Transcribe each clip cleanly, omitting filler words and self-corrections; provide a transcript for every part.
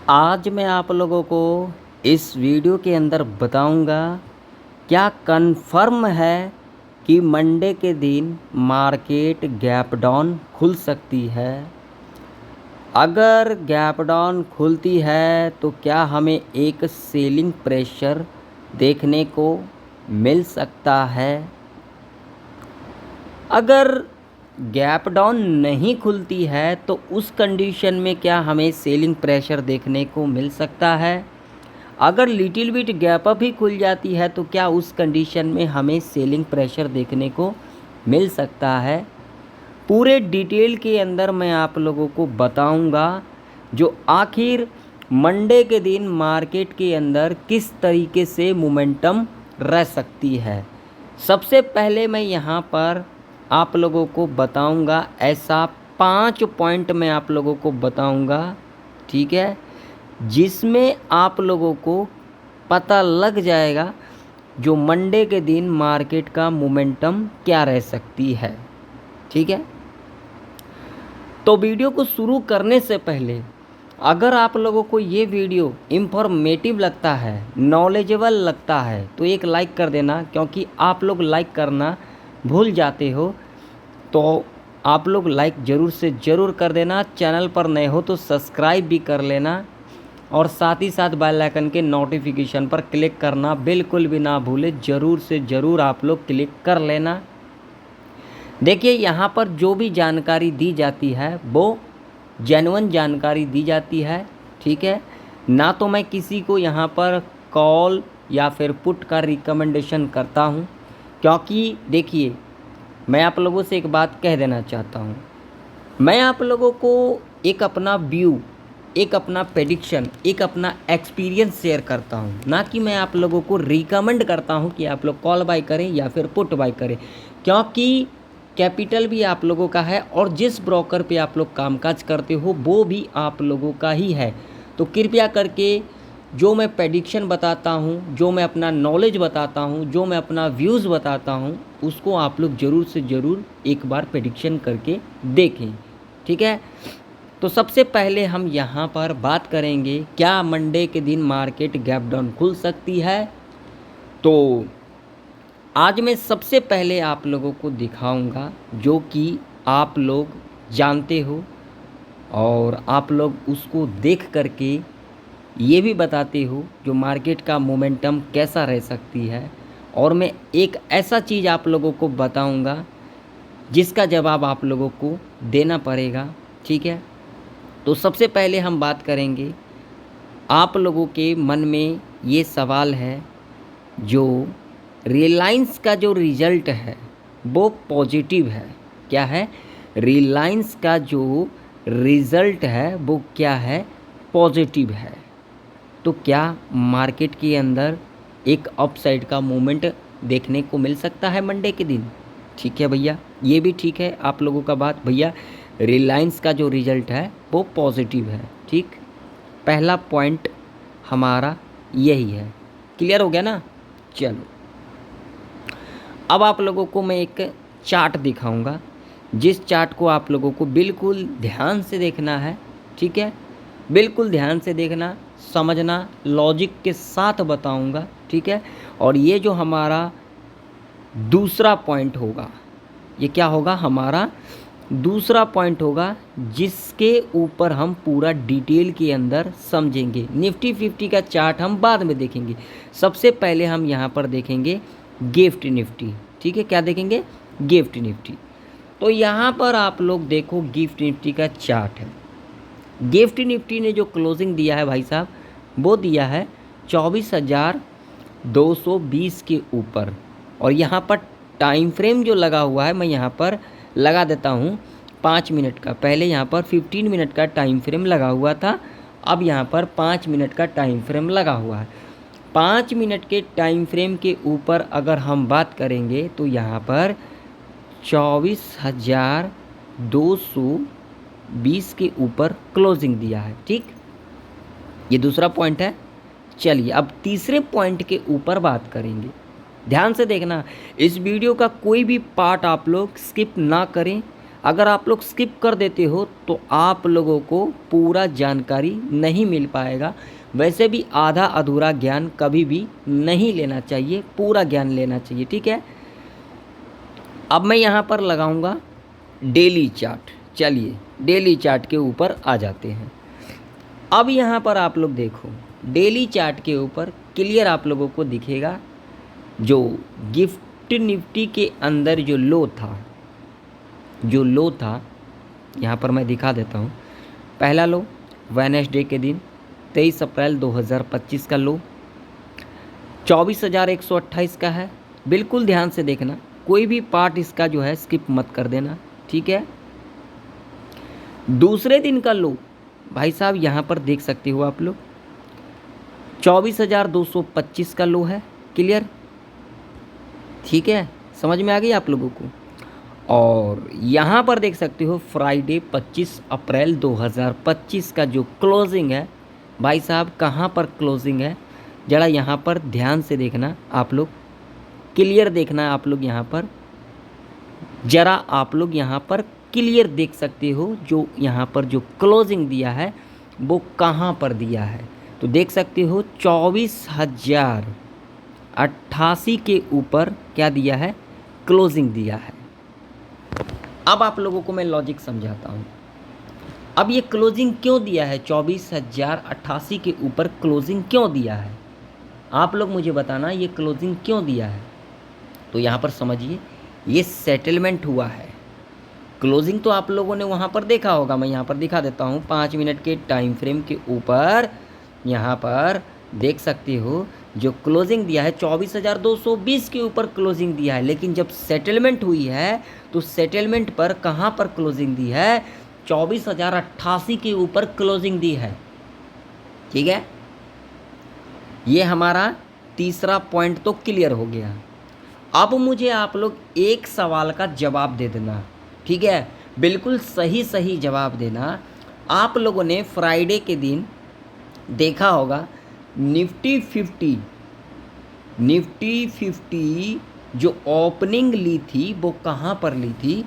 आज मैं आप लोगों को इस वीडियो के अंदर बताऊंगा क्या कंफर्म है कि मंडे के दिन मार्केट गैप डाउन खुल सकती है। अगर गैप डाउन खुलती है तो क्या हमें एक सेलिंग प्रेशर देखने को मिल सकता है। अगर गैप डाउन नहीं खुलती है तो उस कंडीशन में क्या हमें सेलिंग प्रेशर देखने को मिल सकता है। अगर लिटिल बिट गैप अप ही खुल जाती है तो क्या उस कंडीशन में हमें सेलिंग प्रेशर देखने को मिल सकता है। पूरे डिटेल के अंदर मैं आप लोगों को बताऊंगा जो आखिर मंडे के दिन मार्केट के अंदर किस तरीके से मोमेंटम रह सकती है। सबसे पहले मैं यहाँ पर आप लोगों को बताऊंगा ऐसा 5 पॉइंट मैं आप लोगों को बताऊंगा, ठीक है, जिसमें आप लोगों को पता लग जाएगा जो मंडे के दिन मार्केट का मोमेंटम क्या रह सकती है, ठीक है। तो वीडियो को शुरू करने से पहले अगर आप लोगों को ये वीडियो इंफॉर्मेटिव लगता है, नॉलेजेबल लगता है तो एक लाइक कर देना, क्योंकि आप लोग लाइक करना भूल जाते हो। तो आप लोग लाइक ज़रूर से ज़रूर कर देना। चैनल पर नए हो तो सब्सक्राइब भी कर लेना और साथ ही साथ बेल आइकन के नोटिफिकेशन पर क्लिक करना बिल्कुल भी ना भूले, ज़रूर से ज़रूर आप लोग क्लिक कर लेना। देखिए यहाँ पर जो भी जानकारी दी जाती है वो जेन्युइन जानकारी दी जाती है, ठीक है। ना तो मैं किसी को यहाँ पर कॉल या फिर पुट का रिकमेंडेशन करता हूँ, क्योंकि देखिए मैं आप लोगों से एक बात कह देना चाहता हूँ। मैं आप लोगों को एक अपना व्यू, एक अपना प्रेडिक्शन, एक अपना एक्सपीरियंस शेयर करता हूँ, ना कि मैं आप लोगों को रिकमेंड करता हूँ कि आप लोग कॉल बाय करें या फिर पुट बाय करें, क्योंकि कैपिटल भी आप लोगों का है और जिस ब्रोकर पे आप लोग कामकाज करते हो वो भी आप लोगों का ही है। तो कृपया करके जो मैं प्रेडिक्शन बताता हूँ, जो मैं अपना नॉलेज बताता हूँ, जो मैं अपना व्यूज़ बताता हूँ, उसको आप लोग ज़रूर से ज़रूर एक बार प्रेडिक्शन करके देखें, ठीक है। तो सबसे पहले हम यहाँ पर बात करेंगे क्या मंडे के दिन मार्केट गैप डाउन खुल सकती है। तो आज मैं सबसे पहले आप लोगों को दिखाऊंगा जो कि आप लोग जानते हो और आप लोग उसको देख करके ये भी बताते हो जो मार्केट का मोमेंटम कैसा रह सकती है। और मैं एक ऐसा चीज़ आप लोगों को बताऊंगा जिसका जवाब आप लोगों को देना पड़ेगा, ठीक है। तो सबसे पहले हम बात करेंगे, आप लोगों के मन में ये सवाल है जो रिलायंस का जो रिज़ल्ट है वो पॉजिटिव है। क्या है? रिलायंस का जो रिज़ल्ट है वो क्या है? पॉजिटिव है। तो क्या मार्केट के अंदर एक अपसाइड का मूवमेंट देखने को मिल सकता है मंडे के दिन? ठीक है भैया, ये भी ठीक है आप लोगों का बात। भैया रिलायंस का जो रिज़ल्ट है वो पॉजिटिव है, ठीक। पहला पॉइंट हमारा यही है। क्लियर हो गया ना? चलो अब आप लोगों को मैं एक चार्ट दिखाऊंगा, जिस चार्ट को आप लोगों को बिल्कुल ध्यान से देखना है, ठीक है। बिल्कुल ध्यान से देखना, समझना, लॉजिक के साथ बताऊंगा, ठीक है। और ये जो हमारा दूसरा पॉइंट होगा, ये क्या होगा? हमारा दूसरा पॉइंट होगा जिसके ऊपर हम पूरा डिटेल के अंदर समझेंगे। निफ्टी 50 का चार्ट हम बाद में देखेंगे, सबसे पहले हम यहाँ पर देखेंगे गिफ्ट निफ्टी, ठीक है। क्या देखेंगे? Gift Nifty. तो यहाँ पर आप लोग देखो गिफ्ट निफ्टी का चार्ट है। गिफ्ट निफ्टी ने जो क्लोजिंग दिया है भाई साहब वो दिया है 24,220 के ऊपर। और यहाँ पर टाइम फ्रेम जो लगा हुआ है मैं यहाँ पर लगा देता हूँ 5 मिनट का। पहले यहाँ पर 15 मिनट का टाइम फ्रेम लगा हुआ था, अब यहाँ पर 5 मिनट का टाइम फ्रेम लगा हुआ है। 5 मिनट के टाइम फ्रेम के ऊपर अगर हम बात करेंगे तो यहाँ पर 24,220 के ऊपर क्लोजिंग दिया है, ठीक। ये दूसरा पॉइंट है। चलिए अब तीसरे पॉइंट के ऊपर बात करेंगे। ध्यान से देखना, इस वीडियो का कोई भी पार्ट आप लोग स्किप ना करें। अगर आप लोग स्किप कर देते हो तो आप लोगों को पूरा जानकारी नहीं मिल पाएगा। वैसे भी आधा अधूरा ज्ञान कभी भी नहीं लेना चाहिए, पूरा ज्ञान लेना चाहिए, ठीक है। अब मैं यहाँ पर लगाऊंगा डेली चार्ट। चलिए डेली चार्ट के ऊपर आ जाते हैं। अब यहाँ पर आप लोग देखो, डेली चार्ट के ऊपर क्लियर आप लोगों को दिखेगा जो गिफ्ट निफ्टी के अंदर जो लो था, यहाँ पर मैं दिखा देता हूँ। पहला लो वेडनेसडे के दिन 23 अप्रैल 2025 का लो 24,128 का है। बिल्कुल ध्यान से देखना, कोई भी पार्ट इसका जो है स्किप मत कर देना, ठीक है। दूसरे दिन का लो भाई साहब यहाँ पर देख सकते हो आप लोग 24,225 का लो है, क्लियर, ठीक है, समझ में आ गई आप लोगों को। और यहाँ पर देख सकते हो फ्राइडे 25 अप्रैल 2025 का जो क्लोजिंग है भाई साहब, कहाँ पर क्लोजिंग है ज़रा यहाँ पर ध्यान से देखना आप लोग, क्लियर देखना आप लोग यहाँ पर, ज़रा आप लोग यहाँ पर क्लियर देख सकते हो जो यहाँ पर जो क्लोजिंग दिया है वो कहाँ पर दिया है। तो देख सकते हो 24,088 के ऊपर क्या दिया है, क्लोजिंग दिया है। अब आप लोगों को मैं लॉजिक समझाता हूँ। अब ये क्लोजिंग क्यों दिया है, 24,088 के ऊपर क्लोजिंग क्यों दिया है, आप लोग मुझे बताना ये क्लोजिंग क्यों दिया है। तो यहाँ पर समझिए, ये सेटलमेंट हुआ है। क्लोजिंग तो आप लोगों ने वहाँ पर देखा होगा, मैं यहाँ पर दिखा देता हूँ 5 मिनट के टाइम फ्रेम के ऊपर। यहाँ पर देख सकते हो जो क्लोजिंग दिया है 24,220 के ऊपर क्लोजिंग दिया है, लेकिन जब सेटलमेंट हुई है तो सेटलमेंट पर कहाँ पर क्लोजिंग दी है, 24,088 के ऊपर क्लोजिंग दी है, ठीक है। ये हमारा तीसरा पॉइंट तो क्लियर हो गया। अब मुझे आप लोग एक सवाल का जवाब दे देना, ठीक है, बिल्कुल सही जवाब देना। आप लोगों ने फ्राइडे के दिन देखा होगा निफ्टी 50 जो ओपनिंग ली थी वो कहाँ पर ली थी,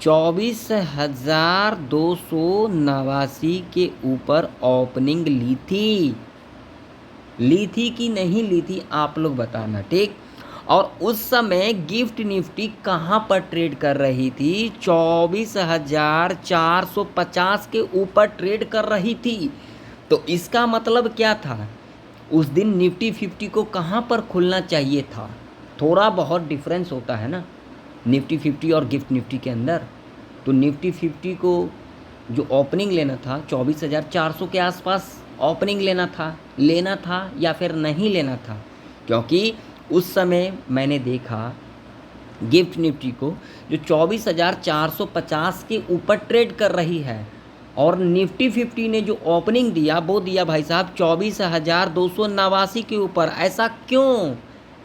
24,289 के ऊपर ओपनिंग ली थी कि नहीं ली थी, आप लोग बताना, ठीक। और उस समय गिफ्ट निफ्टी कहाँ पर ट्रेड कर रही थी, 24,450 के ऊपर ट्रेड कर रही थी। तो इसका मतलब क्या था, उस दिन निफ्टी 50 को कहाँ पर खुलना चाहिए था। थोड़ा बहुत डिफरेंस होता है ना निफ्टी 50 और गिफ्ट निफ्टी के अंदर। तो निफ्टी 50 को जो ओपनिंग लेना था 24,400 के आसपास ओपनिंग लेना था या फिर नहीं लेना था, क्योंकि उस समय मैंने देखा गिफ्ट निफ्टी को जो 24,450 के ऊपर ट्रेड कर रही है, और निफ्टी 50 ने जो ओपनिंग दिया वो दिया भाई साहब 24,289 के ऊपर।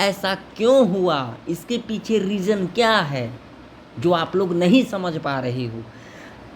ऐसा क्यों हुआ, इसके पीछे रीज़न क्या है जो आप लोग नहीं समझ पा रहे हो।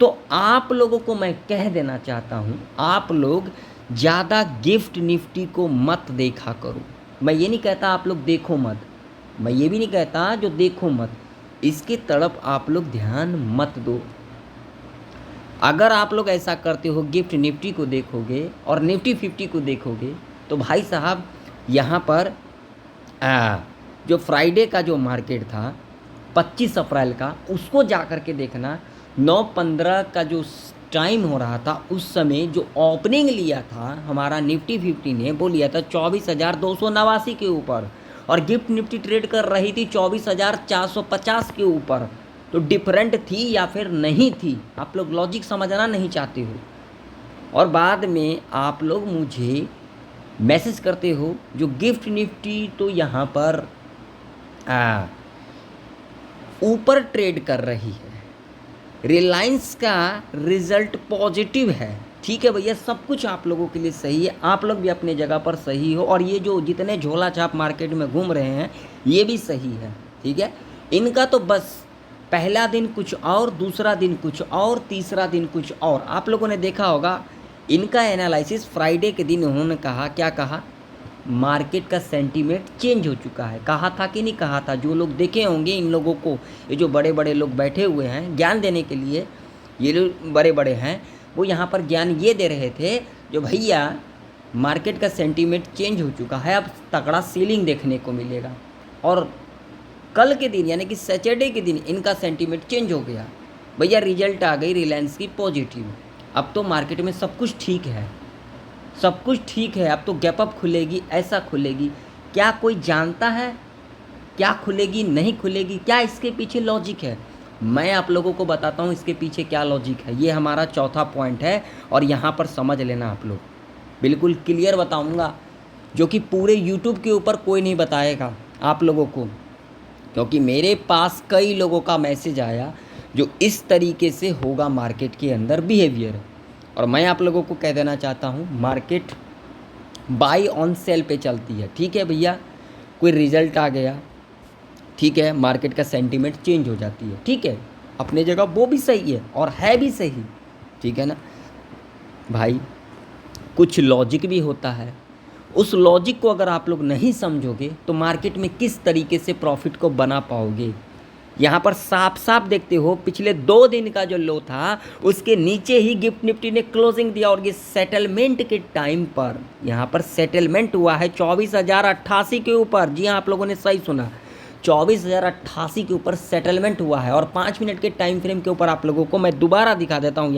तो आप लोगों को मैं कह देना चाहता हूँ, आप लोग ज़्यादा गिफ्ट निफ्टी को मत देखा करो। मैं ये नहीं कहता आप लोग देखो मत, मैं ये भी नहीं कहता जो देखो मत, इसकी तरफ आप लोग ध्यान मत दो। अगर आप लोग ऐसा करते हो, गिफ्ट निफ्टी को देखोगे और निफ्टी 50 को देखोगे, तो भाई साहब यहाँ पर जो फ्राइडे का जो मार्केट था 25 अप्रैल का, उसको जा कर के देखना। 9:15 का जो टाइम हो रहा था उस समय जो ओपनिंग लिया था हमारा निफ्टी 50 ने, वो लिया था 24,289 के ऊपर, और गिफ्ट निफ्टी ट्रेड कर रही थी 24,450 के ऊपर। तो डिफरेंट थी या फिर नहीं थी, आप लोग लॉजिक समझना नहीं चाहते हो, और बाद में आप लोग मुझे मैसेज करते हो जो गिफ्ट निफ्टी तो यहाँ पर ऊपर ट्रेड कर रही है, रिलायंस का रिजल्ट पॉजिटिव है, ठीक है भैया, सब कुछ आप लोगों के लिए सही है, आप लोग भी अपने जगह पर सही हो, और ये जो जितने झोला छाप मार्केट में घूम रहे हैं ये भी सही है, ठीक है। इनका तो बस पहला दिन कुछ और, दूसरा दिन कुछ और, तीसरा दिन कुछ और। आप लोगों ने देखा होगा इनका एनालिसिस फ्राइडे के दिन उन्होंने कहा, क्या कहा, मार्केट का सेंटीमेंट चेंज हो चुका है। कहा था कि नहीं कहा था? जो लोग देखे होंगे इन लोगों को, ये जो बड़े बड़े लोग बैठे हुए हैं ज्ञान देने के लिए, ये लोग बड़े बड़े हैं, वो यहाँ पर ज्ञान ये दे रहे थे जो भैया मार्केट का सेंटीमेंट चेंज हो चुका है, अब तगड़ा सेलिंग देखने को मिलेगा। और कल के दिन यानी कि सैटरडे के दिन इनका सेंटीमेंट चेंज हो गया। भैया रिजल्ट आ गई रिलायंस की पॉजिटिव। अब तो मार्केट में सब कुछ ठीक है, सब कुछ ठीक है। अब तो गैप अप खुलेगी, ऐसा खुलेगी। क्या कोई जानता है क्या खुलेगी नहीं खुलेगी? क्या इसके पीछे लॉजिक है? मैं आप लोगों को बताता हूँ इसके पीछे क्या लॉजिक है। ये हमारा चौथा पॉइंट है और यहाँ पर समझ लेना आप लोग, बिल्कुल क्लियर बताऊँगा, जो कि पूरे यूट्यूब के ऊपर कोई नहीं बताएगा आप लोगों को, क्योंकि मेरे पास कई लोगों का मैसेज आया जो इस तरीके से होगा मार्केट के अंदर बिहेवियर। और मैं आप लोगों को कह देना चाहता हूँ मार्केट बाई ऑन सेल पे चलती है। ठीक है भैया, कोई रिजल्ट आ गया, ठीक है, मार्केट का सेंटीमेंट चेंज हो जाती है, ठीक है, अपने जगह वो भी सही है और है भी सही, ठीक है ना भाई। कुछ लॉजिक भी होता है, उस लॉजिक को अगर आप लोग नहीं समझोगे तो मार्केट में किस तरीके से प्रॉफिट को बना पाओगे। यहाँ पर साफ साफ देखते हो पिछले 2 दिन का जो लो था उसके नीचे ही गिफ्ट निफ्टी ने क्लोजिंग दिया, और ये सेटलमेंट के टाइम पर यहाँ पर सेटलमेंट हुआ है 24,088 के ऊपर। जी हाँ, आप लोगों ने सही सुना, 24,088 के ऊपर सेटलमेंट हुआ है। और 5 मिनट के टाइम फ्रेम के ऊपर आप लोगों को मैं दोबारा दिखा देता हूँ।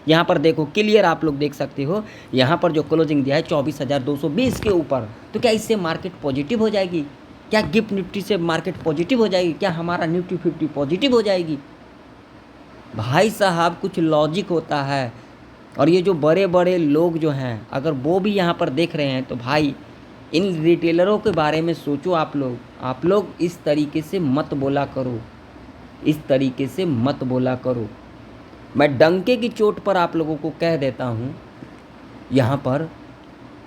यहाँ पर देखो क्लियर, आप लोग देख सकते हो यहाँ पर जो क्लोजिंग दिया है 24,220 के ऊपर। तो क्या इससे मार्केट पॉजिटिव हो जाएगी? क्या गिफ्ट निफ्टी से मार्केट पॉजिटिव हो जाएगी? क्या हमारा निफ्टी 50 पॉजिटिव हो जाएगी? भाई साहब कुछ लॉजिक होता है। और ये जो बड़े बड़े लोग जो हैं अगर वो भी यहाँ पर देख रहे हैं तो भाई इन रिटेलरों के बारे में सोचो। आप लोग इस तरीके से मत बोला करो, इस तरीके से मत बोला करो। मैं डंके की चोट पर आप लोगों को कह देता हूँ यहाँ पर,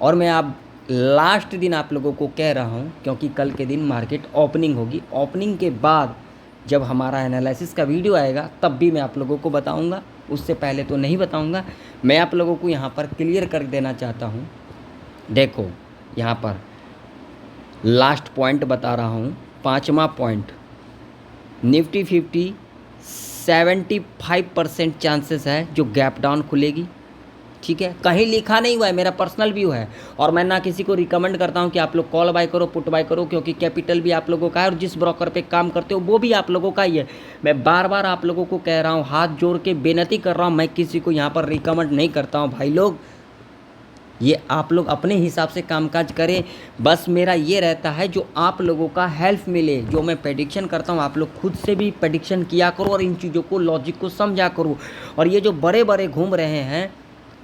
और मैं आप लास्ट दिन आप लोगों को कह रहा हूँ क्योंकि कल के दिन मार्केट ओपनिंग होगी। ओपनिंग के बाद जब हमारा एनालिसिस का वीडियो आएगा तब भी मैं आप लोगों को बताऊँगा, उससे पहले तो नहीं बताऊँगा। मैं आप लोगों को यहाँ पर क्लियर कर देना चाहता हूँ। देखो यहाँ पर लास्ट पॉइंट बता रहा हूँ, 5वां पॉइंट, निफ्टी 50 75% चांसेस है जो गैप डाउन खुलेगी, ठीक है। कहीं लिखा नहीं हुआ है, मेरा पर्सनल व्यू है। और मैं ना किसी को रिकमेंड करता हूं कि आप लोग कॉल बाय करो, पुट बाय करो, क्योंकि कैपिटल भी आप लोगों का है और जिस ब्रोकर पे काम करते हो वो भी आप लोगों का ही है। मैं बार बार आप लोगों को कह रहा हूं, हाथ जोड़ के बेनती कर रहा हूं, मैं किसी को यहाँ पर रिकमेंड नहीं करता हूँ भाई लोग। ये आप लोग अपने हिसाब से कामकाज करें। बस मेरा ये रहता है जो आप लोगों का हेल्प मिले, जो मैं प्रेडिक्शन करता हूँ आप लोग खुद से भी प्रेडिक्शन किया करो और इन चीज़ों को लॉजिक को समझा करो। और ये जो बड़े बड़े घूम रहे हैं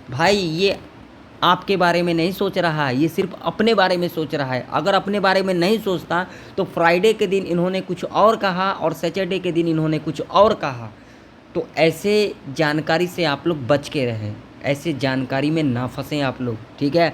भाई, ये आपके बारे में नहीं सोच रहा है, ये सिर्फ अपने बारे में सोच रहा है। अगर अपने बारे में नहीं सोचता तो फ्राइडे के दिन इन्होंने कुछ और कहा और सैटरडे के दिन इन्होंने कुछ और कहा। तो ऐसे जानकारी से आप लोग बच के रहें, ऐसे जानकारी में ना फंसें आप लोग, ठीक है।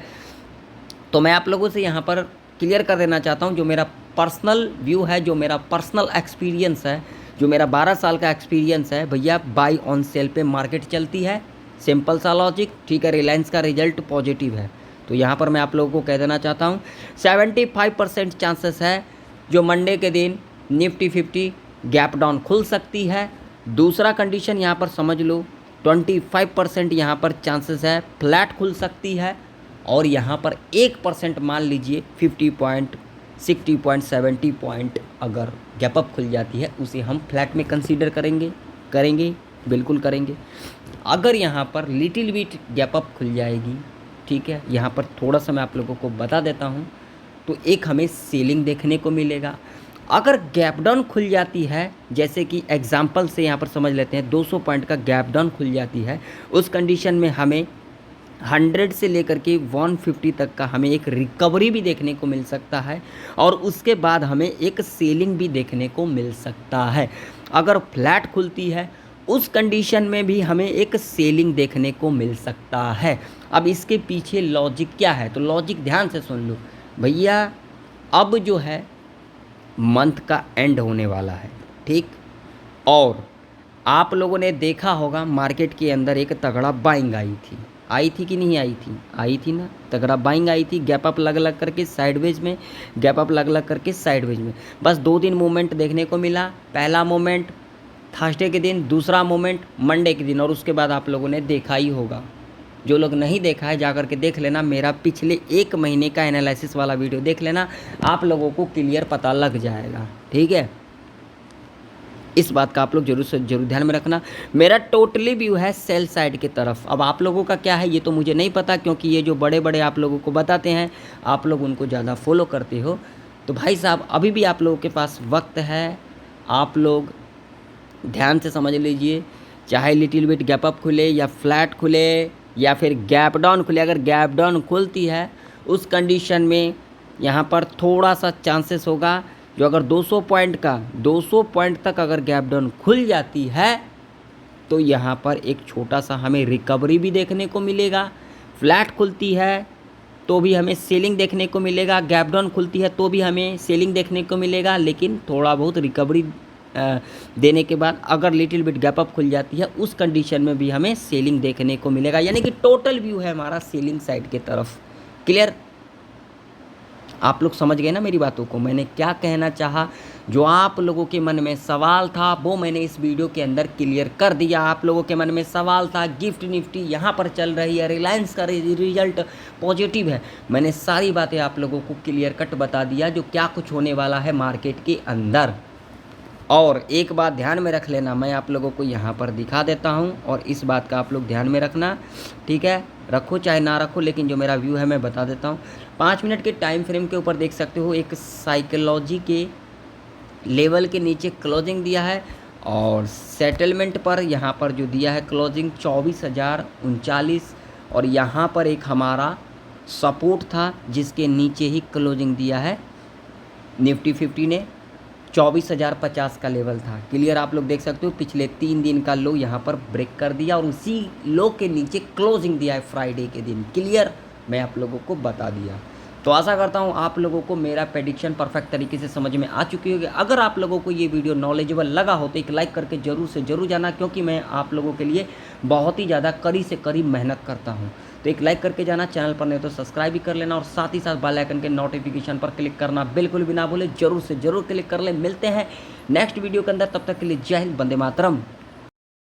तो मैं आप लोगों से यहाँ पर क्लियर कर देना चाहता हूँ जो मेरा पर्सनल व्यू है, जो मेरा पर्सनल एक्सपीरियंस है, जो मेरा 12 साल का एक्सपीरियंस है। भैया बाई ऑन सेल पे मार्केट चलती है, सिंपल सा लॉजिक, ठीक है। रिलायंस का रिजल्ट पॉजिटिव है, तो यहाँ पर मैं आप लोगों को कह देना चाहता हूँ 75% चांसेस है जो मंडे के दिन निफ्टी 50 गैप डाउन खुल सकती है। दूसरा कंडीशन यहाँ पर समझ लो, 25% यहाँ पर चांसेस है फ्लैट खुल सकती है। और यहाँ पर 1% मान लीजिए 50 पॉइंट, 60 पॉइंट, 70 पॉइंट अगर गैप अप खुल जाती है उसे हम फ्लैट में कंसीडर करेंगे, बिल्कुल करेंगे। अगर यहाँ पर लिटिल बिट गैप अप खुल जाएगी, ठीक है, यहाँ पर थोड़ा सा मैं आप लोगों को बता देता हूँ, तो एक हमें सेलिंग देखने को मिलेगा। अगर गैप डाउन खुल जाती है, जैसे कि एग्जांपल से यहाँ पर समझ लेते हैं 200 पॉइंट का गैप डाउन खुल जाती है, उस कंडीशन में हमें 100 से लेकर के 150 तक का हमें एक रिकवरी भी देखने को मिल सकता है और उसके बाद हमें एक सेलिंग भी देखने को मिल सकता है। अगर फ्लैट खुलती है उस कंडीशन में भी हमें एक सेलिंग देखने को मिल सकता है। अब इसके पीछे लॉजिक क्या है, तो लॉजिक ध्यान से सुन लो भैया। अब जो है मंथ का एंड होने वाला है, ठीक, और आप लोगों ने देखा होगा मार्केट के अंदर एक तगड़ा बाइंग आई थी, आई थी कि नहीं आई थी? आई थी ना, तगड़ा बाइंग आई थी, गैप अप लग लग करके साइडवेज में, गैप अप लग लग करके साइडवेज में। बस 2 दिन मूवमेंट देखने को मिला। पहला मूवमेंट थर्सडे के दिन, दूसरा मोमेंट मंडे के दिन, और उसके बाद आप लोगों ने देखा ही होगा। जो लोग नहीं देखा है जा कर के देख लेना, मेरा पिछले 1 महीने का एनालिसिस वाला वीडियो देख लेना, आप लोगों को क्लियर पता लग जाएगा। ठीक है, इस बात का आप लोग जरूर से जरूर ध्यान में रखना। मेरा टोटली व्यू है सेल साइड की तरफ। अब आप लोगों का क्या है ये तो मुझे नहीं पता, क्योंकि ये जो बड़े बड़े आप लोगों को बताते हैं आप लोग उनको ज़्यादा फॉलो करते हो। तो भाई साहब अभी भी आप लोगों के पास वक्त है, आप लोग ध्यान से समझ लीजिए। चाहे लिटिल बिट गैप अप खुले या फ्लैट खुले या फिर गैप डाउन खुले, अगर गैप डाउन खुलती है उस कंडीशन में यहाँ पर थोड़ा सा चांसेस होगा, जो अगर 200 पॉइंट का 200 पॉइंट तक अगर गैप डाउन खुल जाती है तो यहाँ पर एक छोटा सा हमें रिकवरी भी देखने को मिलेगा। फ्लैट खुलती है तो भी हमें सेलिंग देखने को मिलेगा, गैप डाउन खुलती है तो भी हमें सेलिंग देखने को मिलेगा, लेकिन थोड़ा बहुत रिकवरी देने के बाद अगर लिटिल बिट गैप अप खुल जाती है उस कंडीशन में भी हमें सेलिंग देखने को मिलेगा। यानी कि टोटल व्यू है हमारा सेलिंग साइड की तरफ। क्लियर? आप लोग समझ गए ना मेरी बातों को, मैंने क्या कहना चाहा। जो आप लोगों के मन में सवाल था वो मैंने इस वीडियो के अंदर क्लियर कर दिया। आप लोगों के मन में सवाल था गिफ्ट निफ्टी यहाँ पर चल रही है, रिलायंस का रिजल्ट पॉजिटिव है, मैंने सारी बातें आप लोगों को क्लियर कट बता दिया जो क्या कुछ होने वाला है मार्केट के अंदर। और एक बात ध्यान में रख लेना, मैं आप लोगों को यहाँ पर दिखा देता हूँ और इस बात का आप लोग ध्यान में रखना। ठीक है, रखो चाहे ना रखो, लेकिन जो मेरा व्यू है मैं बता देता हूँ। 5 मिनट के टाइम फ्रेम के ऊपर देख सकते हो एक साइकोलॉजी के लेवल के नीचे क्लोजिंग दिया है, और सेटलमेंट पर यहाँ पर जो दिया है क्लोजिंग 24,039, और यहाँ पर एक हमारा सपोर्ट था जिसके नीचे ही क्लोजिंग दिया है निफ्टी 50 ने 24,050 का लेवल था। क्लियर? आप लोग देख सकते हो पिछले 3 दिन का लो यहाँ पर ब्रेक कर दिया और उसी लो के नीचे क्लोजिंग दिया है फ्राइडे के दिन। क्लियर? मैं आप लोगों को बता दिया। तो आशा करता हूँ आप लोगों को मेरा प्रेडिक्शन परफेक्ट तरीके से समझ में आ चुकी होगी। अगर आप लोगों को ये वीडियो नॉलेजेबल लगा हो तो एक लाइक करके ज़रूर से ज़रूर जाना, क्योंकि मैं आप लोगों के लिए बहुत ही ज़्यादा कड़ी से कड़ी मेहनत करता हूँ। तो एक लाइक करके जाना, चैनल पर नहीं तो सब्सक्राइब भी कर लेना, और साथ ही साथ बेल आइकन के नोटिफिकेशन पर क्लिक करना बिल्कुल भी ना भूले, जरूर से जरूर क्लिक कर ले। मिलते हैं नेक्स्ट वीडियो के अंदर, तब तक के लिए जय हिंद, वंदे मातरम।